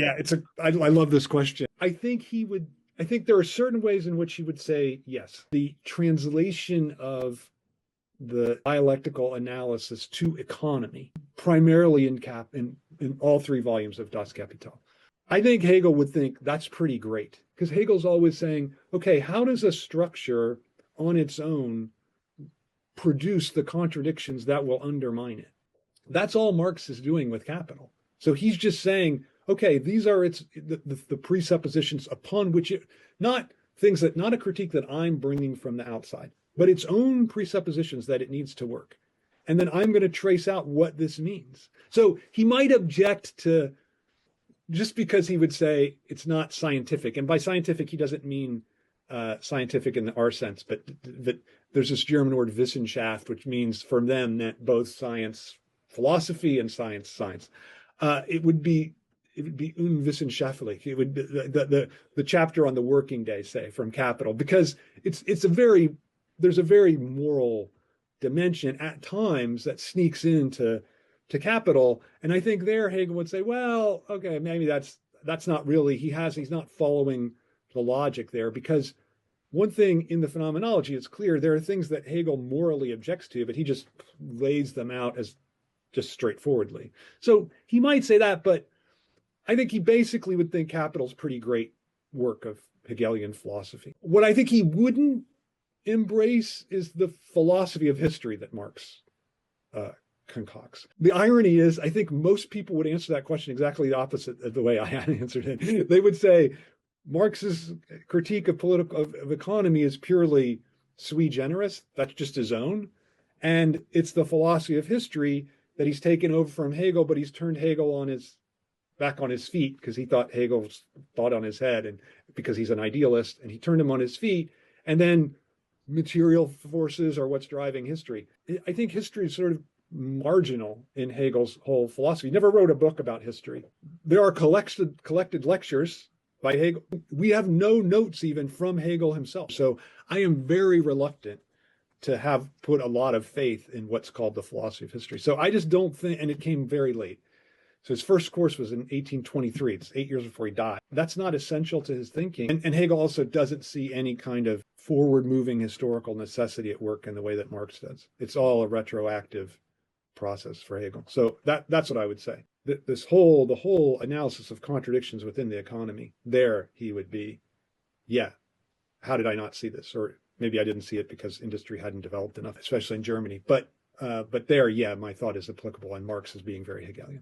Yeah, I love this question. I think there are certain ways in which he would say yes. The translation of the dialectical analysis to economy, primarily in all three volumes of Das Kapital. I think Hegel would think that's pretty great because Hegel's always saying, okay, how does a structure on its own produce the contradictions that will undermine it? That's all Marx is doing with Capital. So he's just saying, okay, these are the presuppositions upon which it, not things that, not a critique that I'm bringing from the outside, but its own presuppositions that it needs to work. And then I'm going to trace out what this means. So he might object to, just because he would say it's not scientific. And by scientific, he doesn't mean scientific in our sense, but that there's this German word Wissenschaft, which means for them that both science, philosophy, and science. It would be unwissenschaftlich. It would be the chapter on the working day, say, from Capital, because there's a very moral dimension at times that sneaks into Capital, and I think there Hegel would say, well, okay, maybe that's not really, he's not following the logic there, because one thing in the phenomenology is clear, there are things that Hegel morally objects to, but he just lays them out as just straightforwardly. So he might say that, but I think he basically would think Capital's pretty great work of Hegelian philosophy. What I think he wouldn't embrace is the philosophy of history that Marx concocts. The irony is, I think most people would answer that question exactly the opposite of the way I had answered it. They would say Marx's critique of economy is purely sui generis. That's just his own, and it's the philosophy of history that he's taken over from Hegel, but he's turned Hegel back on his feet because he thought Hegel's thought on his head, and because he's an idealist, and he turned him on his feet, and then material forces are what's driving history. I think history is sort of marginal in Hegel's whole philosophy. He never wrote a book about history. There are collected lectures by Hegel. We have no notes even from Hegel himself. So I am very reluctant to have put a lot of faith in what's called the philosophy of history. So I just don't think, and it came very late. So his first course was in 1823. It's 8 years before he died. That's not essential to his thinking. And Hegel also doesn't see any kind of forward-moving historical necessity at work in the way that Marx does. It's all a retroactive process for Hegel. So that's what I would say. The whole analysis of contradictions within the economy, there he would be, yeah, how did I not see this? Or maybe I didn't see it because industry hadn't developed enough, especially in Germany. But there, yeah, my thought is applicable, and Marx is being very Hegelian.